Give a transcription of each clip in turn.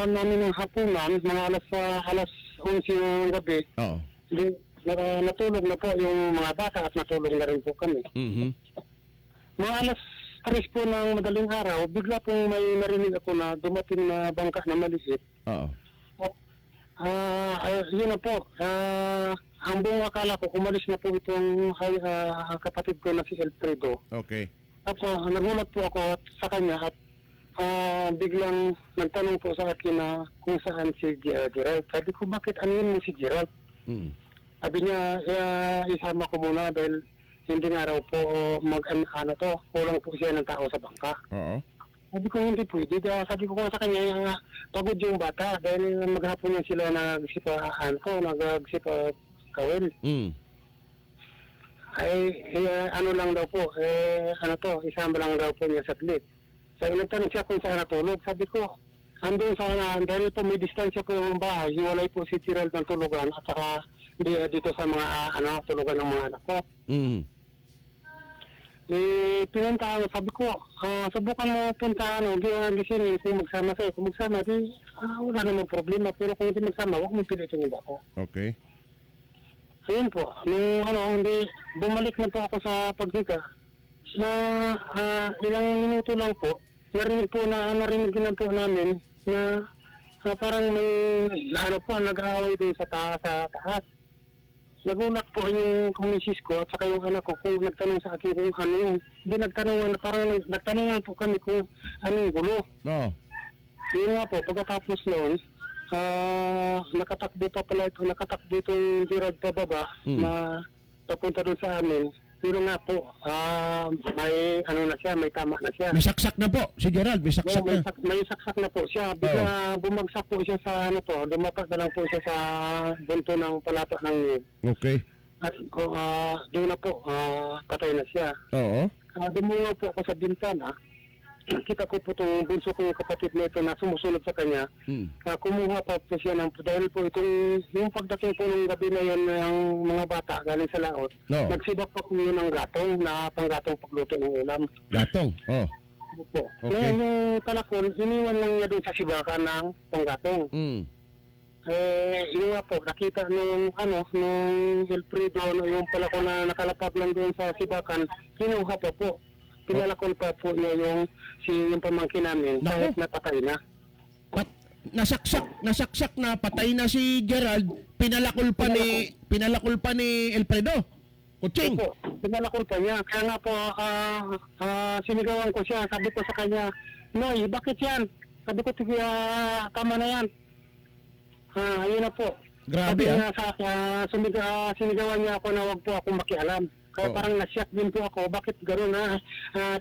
namin ng hapunan, mga alas 11 ng gabi, Oo. di, natulog na po yung mga bata at natulog na rin po kami. Mhm. Mga alas 3 po ng madaling araw, bigla pong may narinig ako na dumating na bangka na maliit. Oo. Yun na po. Ang buong akala ko, umalis na po itong kapatid ko na si Elfredo. Okay. At nagulat po ako sa kanya at biglang nagtanong po sa akin na kung saan si Gerald. Sabi ko, bakit anuin mo si Gerald? Mm. Sabi niya, isama ko muna dahil hindi nga raw po kulang po siya ng tao sa bangka. Oo. Sabi ko, hindi pwede. Sabi ko sa kanya, pagod yung bata dahil maghapon yan sila nagsipa kawel. Mm. Ano lang daw po, isama lang daw po niya saglit. So, nagtanong siya kung saan natulog. Sabi ko, andun sana, dahil po may distansya po yung bahay, hiwalay po si Gerald ng tulugan at saka dito sa mga tulugan ng mga anak ko. Mm. Pinuntahan, sabi ko, subukan mo puntahan, gisingin kung magsama sa'yo. Kung magsama, wala namang problema. Pero kung hindi magsama, huwag mo pilitin yung bako. Okay. Ayun po, hindi, bumalik na po ako sa paghiga. Na ilang minuto lang po, narinig din po namin na parang may nag-aaway din sa taas. Nagulat po yung misis ko at saka yung anak ko kung nagtanong sa akin kung ano yun. Hindi nagtanungan po kami kung ano yung gulo. Oo. Yun nga po, pagkatapos noon, nakatakbo itong Gerard pababa na papunta doon sa amin. Pero nga po, may tama na siya. May saksak na po si Gerald, may saksak na. May saksak na po siya. Bigla bumagsak po siya sa lumapas na lang po siya sa bunto ng palapa ng niyog. Okay. At doon na po, patay na siya. Oo. Dumungo po ako sa bintana. Kita ko po itong bunso kong kapatid na ito na sumusunod sa kanya. Kumuha pa po siya dahil po yung pagdating po ng gabi na yun ng mga bata galing sa laot, No. nagsibak po ko yun ng gatong na panggatong pagluto ng ulam. Gatong. Oh. Po. Okay. Ngayon yung talakon, iniwan lang niya doon sa sibakan ng panggatong. Mm. Yun nga po, nakita nung Elfredo, yung palakon na nakalapag lang doon sa sibakan, kinuha pa po. Pinalakon pa po niya yung pamangkin namin, Naku. kahit napatay na. Nasaksak na, patay na si Gerald, pinalakol pa ni Elfredo. Kutsing. Opo, pinalakon pa niya. Kaya nga po, sinigawan ko siya. Sabi ko sa kanya, Noy, bakit yan? Sabi ko, tama na yan. Ayun na po. Grabe, Sabi niya sa akin, sinigawan niya ako na wag po akong makialam. Kaya Oo. parang nasyak din po ako. Bakit gano'n na?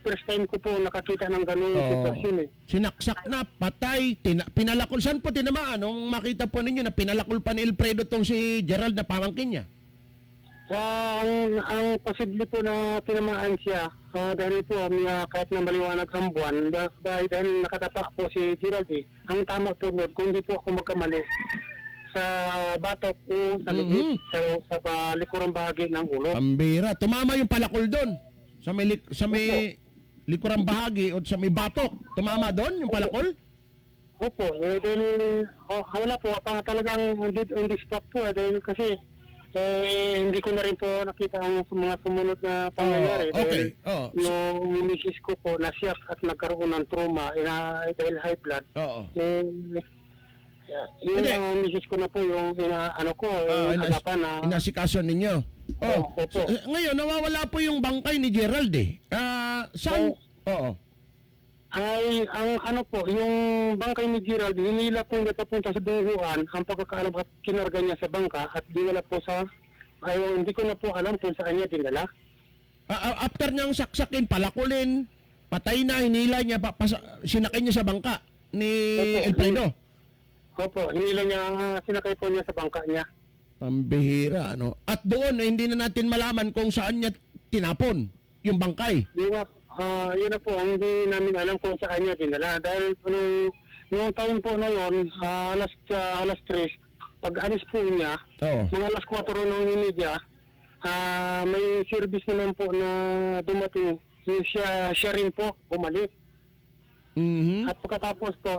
First time ko po nakakita ng gano'n sitwasyon eh. Sinaksak na, patay, pinalakol. Saan po tinamaan? Nung makita po ninyo na pinalakol pa ni Elfredo tong si Gerald na pamangkin niya? Ang posible po na tinamaan siya, dahil po kahit na maliwanag ang buwan, dahil nakatapak po si Gerald eh. Ang tama po doon, kung hindi po ako magkamali, sa batok o sa likid, sa likurang bahagi ng ulo. Pambira. Tumama yung palakol doon. Sa may likurang bahagi o sa may batok. Tumama doon yung palakol? Opo, dahil wala po, talagang hindi spot po dahil kasi hindi ko na rin po nakita ang mga sumunod na pangyayari. Okay. Dahil yung misis ko po nasyak at nagkaroon ng trauma dahil high blood. Oo. Yun Hindi. ang misis ko na po yung agapan na... Inasikaso ninyo. Opo. Ngayon, nawawala po yung bangkay ni Gerald eh. Saan? Oo. Ay, yung bangkay ni Gerald, hinila po niya papunta sa dunguan, ang pagkakaalam at kinarga niya sa bangka at dinala po hindi ko na po alam kung saan niya dinala. After niyang saksakin, palakulin, patay na, hinila niya, sinakay niya sa bangka ni Elfredo. Opo, hinila niya, sinakay po niya sa bangka niya. Pambihira, ano? At doon, hindi na natin malaman kung saan niya tinapon yung bangkay. Yun na po, hindi namin alam kung saan niya dinala. Dahil noong time po na yun, alas 3, pag alis po niya, mga alas 4 ng media, may service naman po na dumating. Siya rin po bumalik. Mhm. At pagkatapos po,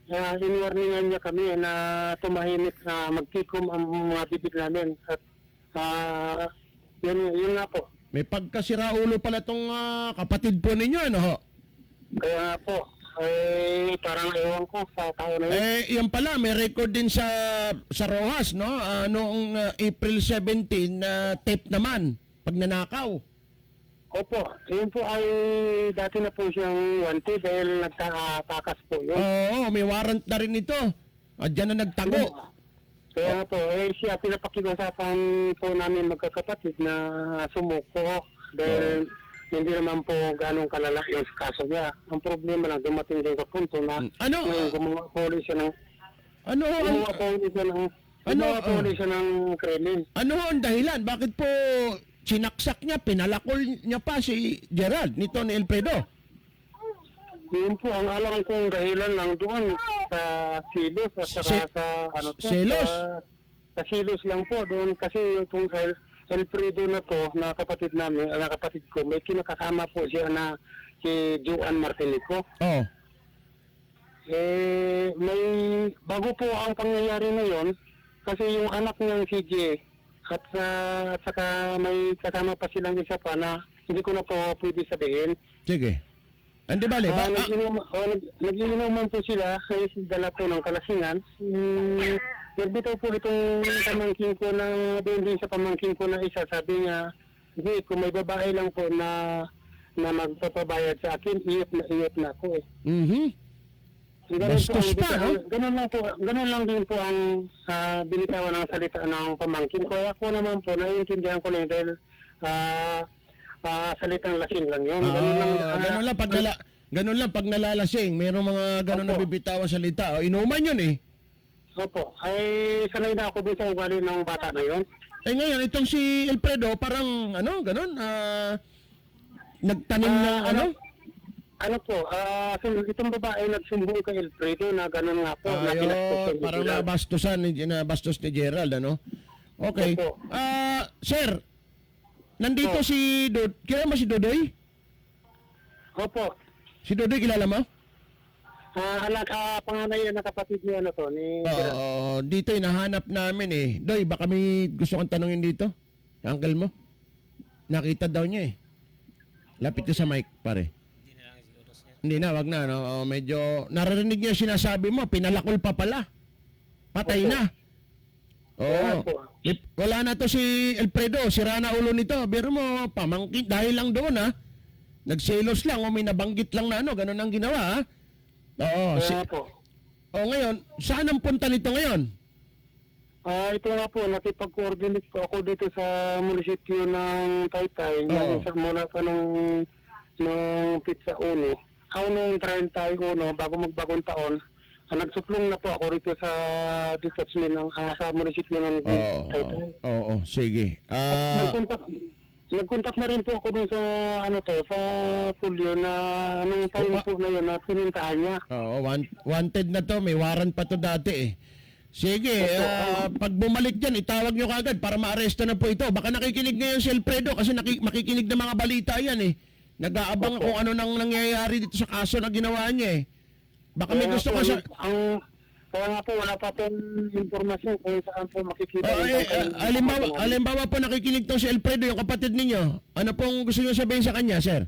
inwarningan niya kami na tumahimik na magtikom ang mga bibig namin. At yun nga po. May pagkasiraulo pala tong kapatid po ninyo, ano ho? Kaya nga po, parang ewan ko sa tao na yun. Yan pala, may record din sa Rojas, no? Noong April 17, tape naman, pag nanakaw. Opo, yun po ay dati na po siyang wanted dahil nagtatakas po yun. Oo, may warrant na rin ito. At dyan na nagtago. Kaya nga po, siya pinapakiusapan po namin magkakapatid na sumuko dahil hindi naman po ganong kalala yung kaso niya. Ang problema lang, dumating din sa punto na gumawa po ulit siya ng Kremlin. Ano ang dahilan? Bakit po sinaksak niya, pinalakol niya pa si Gerald nito ni Elfredo? Yun po, ang alam kong dahilan lang doon sa silos at saka sa Silos? Sa silos lang po doon kasi itong Elfredo na to, na kapatid namin, na kapatid ko, may kinakasama po siya na si Joan Martinico. Oh. May bago po ang pangyayari na yon kasi yung anak niyang si Jay at saka may kasama pa silang isa pa na hindi ko na po pwede sabihin. Sige. Andi bale, nagiinuman po sila kasi dala po ng kalasingan. Nagbitaw po itong pamangkin ko na doon din sa pamangkin ko na isa. Sabi niya, hindi, kung may babae lang po na magpapabayad sa akin, iyot na ako eh. Bastos pa, no? Ganun lang din po ang binitawan ng salita ng pamangkin ko. Ako naman po, naiintindihan ko na yun dahil salitang lasing lang yun. Ganun lang pag nalalasing, mayroong mga ganun na bibitawan salita. O, inuman yun eh. Opo, ay sanay na ako din sa ugali ng bata na yun. Ngayon, itong si Elfredo, parang, ganun, nagtanim na, itong babae nagsumbong kay Elfredo na gano'n nga po. Parang nabastos ni Gerald, ano? Okay. Opo. Sir, nandito si kilala mo si Dodoy? Opo. Si Dodoy, kilala mo? Panganay na kapatid niya ni Gerald. Dito hinahanap namin eh. Doy, baka may gusto kong tanungin dito? Uncle mo? Nakita daw niya eh. Lapit ka sa mic, pare. Hindi na, wag na. No? Medyo naririnig niya sinasabi mo, pinalakol pa pala. Patay na. Oo. Wala na to si Elfredo, sira na ulo nito. Pero mo, pamangkin, dahil lang doon ha. Nagselos lang o may nabanggit lang na ganun ang ginawa ha. Oo. Ngayon, saan ang punta nito ngayon? Ito nga po, nakipag-coordinate po ako dito sa munisipyo ng Taytay. Mula pa nung Pizza Uno. Ako nung 31, bago magbagong taon, nagsuplong na po ako rito sa detachment sa munisipyo ng Taytay. Oo, sige. Nag-contact na rin po ako dun sa sa Fulyo na nung time po na yun na pinintahan niya. Oo, wanted na to, may warrant pa to dati eh. Sige, pag bumalik dyan, itawag nyo kagad para ma-aresto na po ito. Baka nakikinig ngayon si Elfredo kasi makikinig ng mga balita yan eh. Nag-aabang kung ano nang nangyayari dito sa kaso na ginawa niya eh. Baka may gusto ka sa... Kaya nga po, wala pa pong informasyon kung saan po makikita. Alimbawa po nakikinig to si Elfredo, yung kapatid ninyo. Ano pong gusto nyo sabihin sa kanya, sir?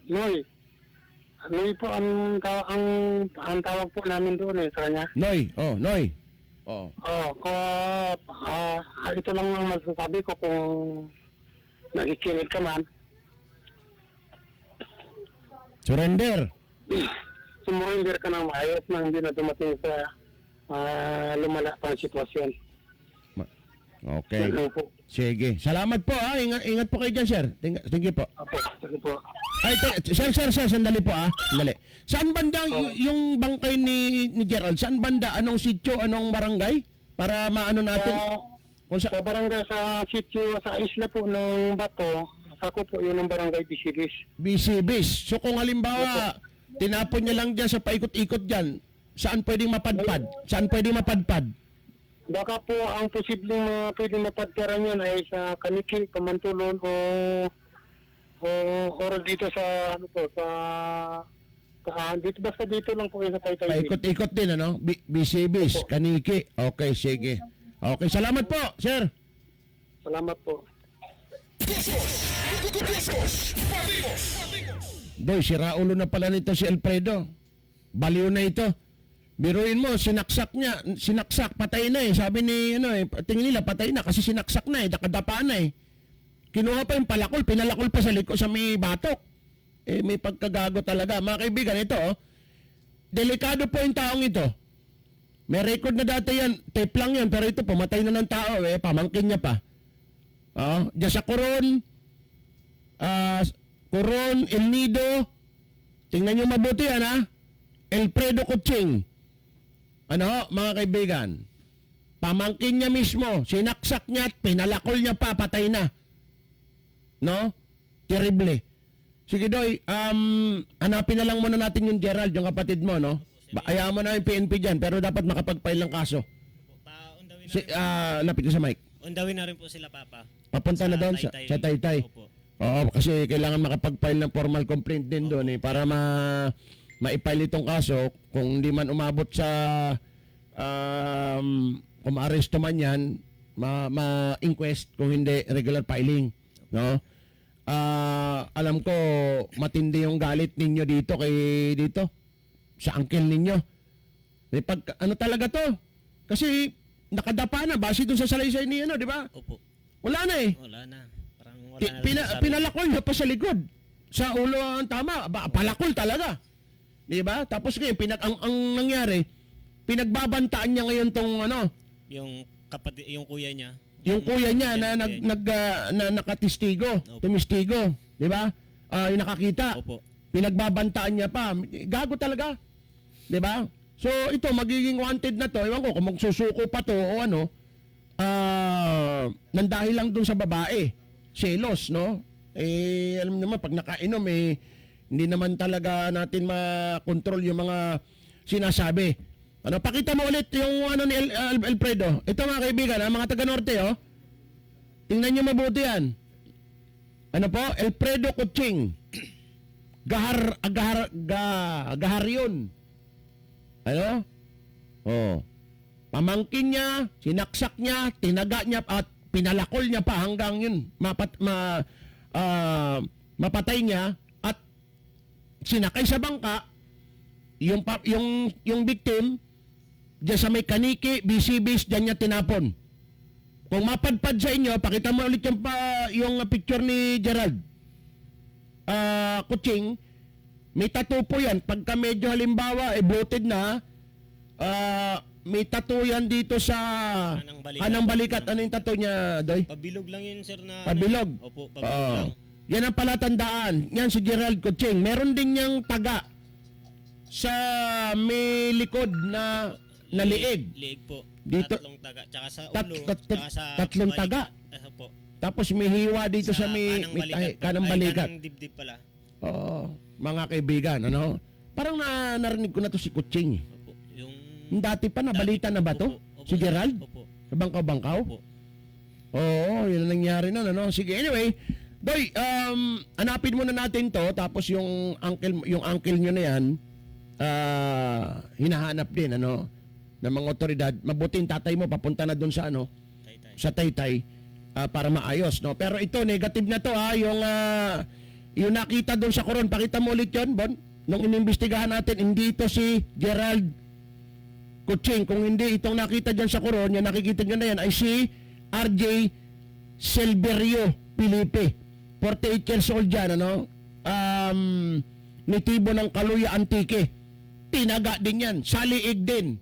Noy. Noy po ang tawag po namin doon sa kanya. Noy. Noy. Ito lang ang masasabi ko kung nakikinig ka man. Surrender. Sumurrender ka ng maayos na hindi na dumating sa lumala pang sitwasyon. Okay. Sige. Salamat po ha. Ingat po kayo dyan, sir. Thank you po. Sige po. Ay, sir, sandali po ha. Sandali. Saan banda yung bangkay ni Gerald? Saan banda? Anong sitio? Anong barangay? Para maano natin? Sa barangay, sa sitio, sa isla po ng Bato, ako po yun ang barangay Bisibis. Bisibis. So kung halimbawa, tinapon niya lang dyan sa paikot-ikot dyan, saan pwedeng mapadpad? Baka po ang posibleng pwedeng mapadparan yan ay sa Kaniki, Kamantulon o or dito sa ano po dito basta dito lang po yung sa Taytay. Paikot-ikot din, ano? BCBs, Opo. Kaniki. Okay, sige. Okay, salamat po, sir. Salamat po. Doy, si Raulo na pala nito si Alfredo. Baliw na ito. Biruin mo, sinaksak, patay na eh. Sabi ni, tingin nila, patay na kasi sinaksak na eh, nakadapa na eh. Kinuha pa yung palakol, pinalakol pa sa liko sa may batok. Eh, may pagkagago talaga. Mga kaibigan, ito, delikado po yung taong ito. May record na dati yan, tape lang yan, pero ito, pumatay na ng tao, pamangkin niya pa. Diyan sa Coron, El Nido, tingnan nyo mabuti yan, Alfredo Kuching. Mga kaibigan, pamangkin niya mismo, sinaksak niya at pinalakol niya pa, patay na. No? Terrible. Sige, Doy, hanapin na lang muna natin yung Gerald, yung kapatid mo, no? Ayaw mo na yung PNP dyan, pero dapat makapag-file ng kaso. Lapit ka sa mic. Undawin na rin po sila, Papa. Papunta na doon sa Taytay. Opo. Oo, kasi kailangan makapag-file ng formal complaint din doon para ma-file itong kaso. Kung hindi man umabot sa kung ma-arresto man yan, ma-inquest, kung hindi regular filing, no? Alam ko matindi yung galit ninyo dito sa uncle ninyo. Talaga to? Kasi nakadapa na base doon sa salaysay ni di ba? Opo. Wala na eh. Wala na. Parang wala na rin masabi. Pinalakol niya pa sa likod. Sa ulo ang tama. Palakol talaga. Di ba? Tapos ngayon, ang nangyari, pinagbabantaan niya ngayon tong Yung kapatid, yung kuya niya. yung kuya niya na nakatistigo, Opo. tumistigo, di ba? Yung nakakita. Opo. Pinagbabantaan niya pa. Gago talaga. Di ba? So ito magiging wanted na to. Ewan ko kung magsusuko pa to o nang dahil lang dun sa babae. Selos, no? Alam naman pag nakainom hindi naman talaga natin makontrol yung mga sinasabi. Pakita mo ulit yung ni Alfredo. Ito mga kaibigan, mga taga-norte, tingnan nyo mabuti yan. Alfredo Kuching. Gaharyon. Pamangkin niya, sinaksak niya, tinaga niya at pinalakol niya pa hanggang yun mapatay niya at sinakay sa bangka yung victim diyan sa may Kaniki, BCBs, diyan niya tinapon. Kung mapadpad sa inyo, pakita mo ulit yung picture ni Gerald. Kuching, may tattoo po yan. Pagka medyo halimbawa, bloated na, may tattoo yan dito sa kanang balikat. Ano yung tattoo niya, Doy? Pabilog lang yun, sir, na... Pabilog? Opo, pabilog lang. Yan ang palatandaan. Yan si Gerald Kuching. Meron din niyang taga sa may likod na liig. Liig po. Dito, Tatlong taga. Tsaka sa ulo. Tsaka sa tatlong taga. Opo. Tapos may hiwa dito sa may kanang balikat. Kanang dibdib pala. Oo, mga kaibigan, Parang narinig ko na to si Kuching. Opo. Yung dati pa nabalita na ba to? Opo, Si Gerald? Opo. Sa Bangkaw-Bangkaw? Opo. Oo, yun ang nangyari nun, Sige, anyway, Doy, hanapin muna natin to, tapos yung uncle nyo na yan, hinahanap din, ng mga otoridad. Mabuting tatay mo, papunta na doon sa, Taytay. sa Taytay, para maayos, no? Pero ito, negative na to, yung nakita doon sa Coron. Pakita mo ulit yun, Bon? Nung inimbestigahan natin, hindi ito si Gerald Kuching. Kung hindi itong nakita dyan sa Coron, yung nakikita nyo na yan, ay si RJ Silverio Felipe. 48 years old dyan, nitibo ng Kaluya Antique. Tinaga din yan. Saliig din.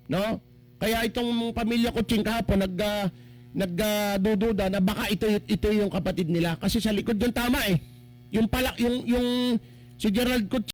No? Kaya itong pamilya Kuching kahapon, nagdududa na baka ito yung kapatid nila. Kasi sa likod yung tama eh. Yung si Gerald Kuching,